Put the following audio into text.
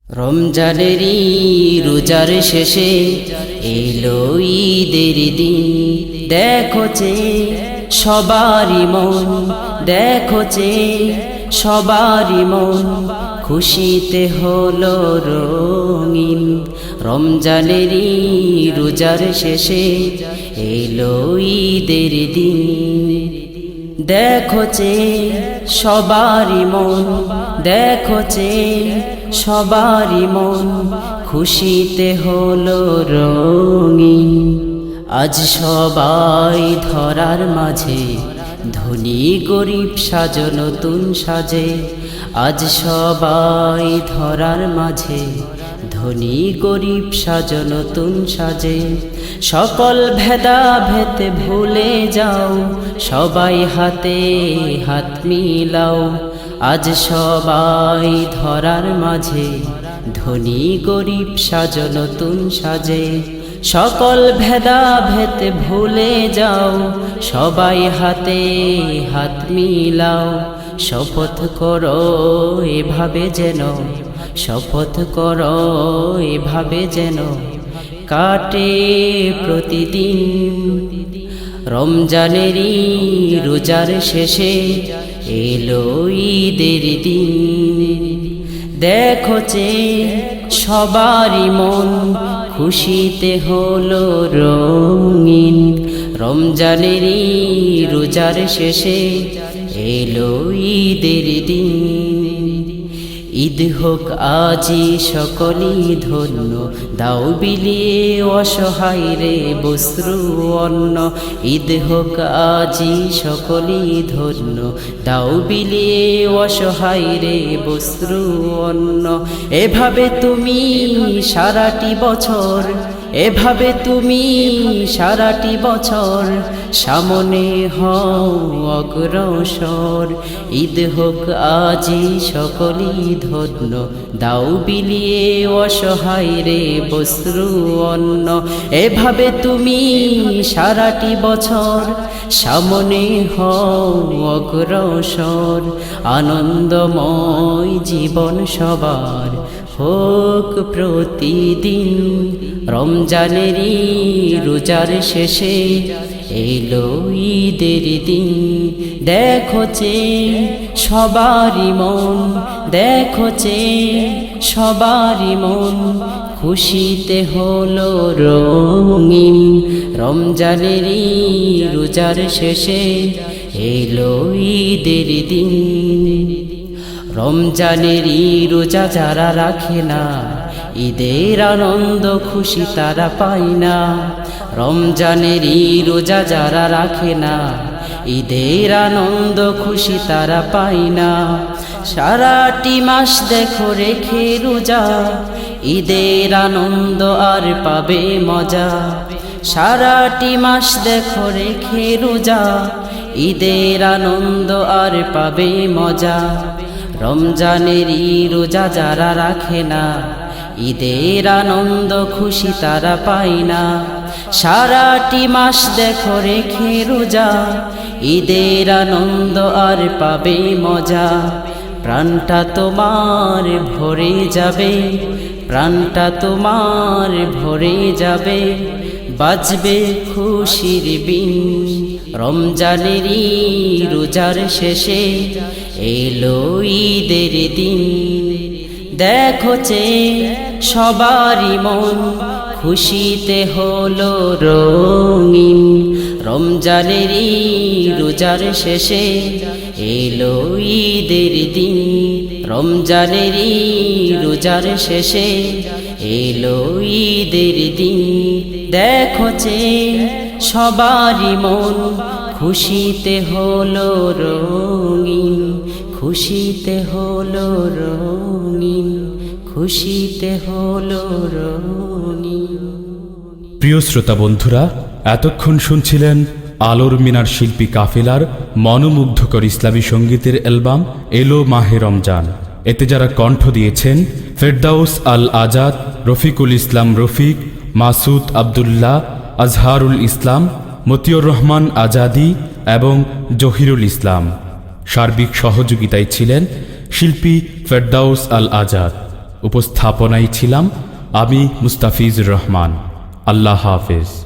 রমজানেরই রোজার শেষে এলো ঈদের দিন, দেখো যে সবারই মন, দেখো যে সবারই মন খুশিতে হলো রঙিন। রমজানেরই রোজার শেষে এলো ঈদের দিন, দেখো যে সবারই মন, দেখো যে সবারই মন খুশিতে হলো রঙিন। আজ সবাই ধরার মাঝে ধনী গরিব সাজো নতুন সাজে, আজ সবাই ধরার মাঝে ধনী গরিব সাজো নতুন সাজে। সকল ভেদাভেদ ভুলে যাও, সবাই হাতে হাত মিলাও। আজ সবাই ধরার মাঝে ধনী গরিব সাজো নতুন সাজে। সকল ভেদাভেদ ভুলে যাও, সবাই হাতে হাত মিলাও। শপথ করো এভাবে যেন, শপথ করো এভাবে যেন কাটে প্রতিদিন। রমজানেরই রোজার শেষে এলো ঈদের দিন, দেখো যে সবারই মন খুশিতে হলো রঙিন। রমজানেরই রোজার শেষে এলো ঈদের দিন। ঈদ হোক আজি সকলেই ধন্য, দাও বিলিয়ে অসহায় রে বস্ত্র অন্ন। ঈদ হোক আজি সকলেই ধন্য, দাও বিলিয়ে অসহায় রে বস্ত্র অন্ন। এভাবে তুমি সারাটি বছর, এভাবে তুমি সারাটি বছর সামনে হও অগ্রসর। ঈদ হোক আজি সকলেই ধন্য, দাও বিলিয়ে অসহায় রে বস্ত্র অন্ন। এভাবে তুমি সারাটি বছর সামনে হও অগ্রসর। আনন্দময় জীবন সবার হোক প্রতিদিন। রমজানেরই রোজার শেষে এলো ঈদের দিন, দেখো যে সবারই মন, দেখো যে সবারই মন খুশিতে হলো রঙিন। রমজানেরই রোজার শেষে এলো ঈদের দিন। রমজানেরই রোজা যারা রাখে না, ঈদের আনন্দ খুশি তারা পায় না। রমজানেরই রোজা যারা রাখে না, ঈদের আনন্দ খুশি তারা পায় না। সারাটি মাস দেখো রেখে রোজা, ঈদের আনন্দ আর পাবে মজা। সারাটি মাস দেখো রেখে রোজা, ঈদের আনন্দ আর পাবে মজা। রমজানেরই রোজা যারা রাখে না, ঈদের আনন্দ খুশি তারা পায় না। সারাটি মাস দেখো রেখে রোজা, ঈদের আনন্দ আর পাবে মজা। প্রাণটা তোমার ভরে যাবে, প্রাণটা তোমার ভরে যাবে, বাজবে খুশির বিন। রমজানেরই রোজার শেষে এলো ঈদের দিন, দেখো যে সবারই মন খুশিতে হলো রঙিন। রমজানেরই রোজার শেষে এলো ঈদের দিন, রমজানেরই রোজার শেষে এলো ঈদের দিন, দেখো যে সবারই মন খুশিতে হলো রঙিন, খুশিতে হলো রঙিন, খুশিতে হলো রঙিন। প্রিয় শ্রোতা বন্ধুরা, এতক্ষণ শুনছিলেন আলোর মিনার শিল্পী কাফেলার মনোমুগ্ধকর ইসলামী সঙ্গীতের অ্যালবাম এলো মাহে রমজান। এতে যারা কণ্ঠ দিয়েছেন ফেরদাউস আল আজাদ, রফিকুল ইসলাম রফিক, মাসুদ আবদুল্লাহ, আজহারুল ইসলাম, মতিউর রহমান আজাদি এবং জহিরুল ইসলাম। সার্বিক সহযোগিতায় ছিলেন শিল্পী ফেরদাউস আল আজাদ। উপস্থাপনায় ছিলাম আমি মুস্তাফিজুর রহমান। আল্লাহ হাফেজ।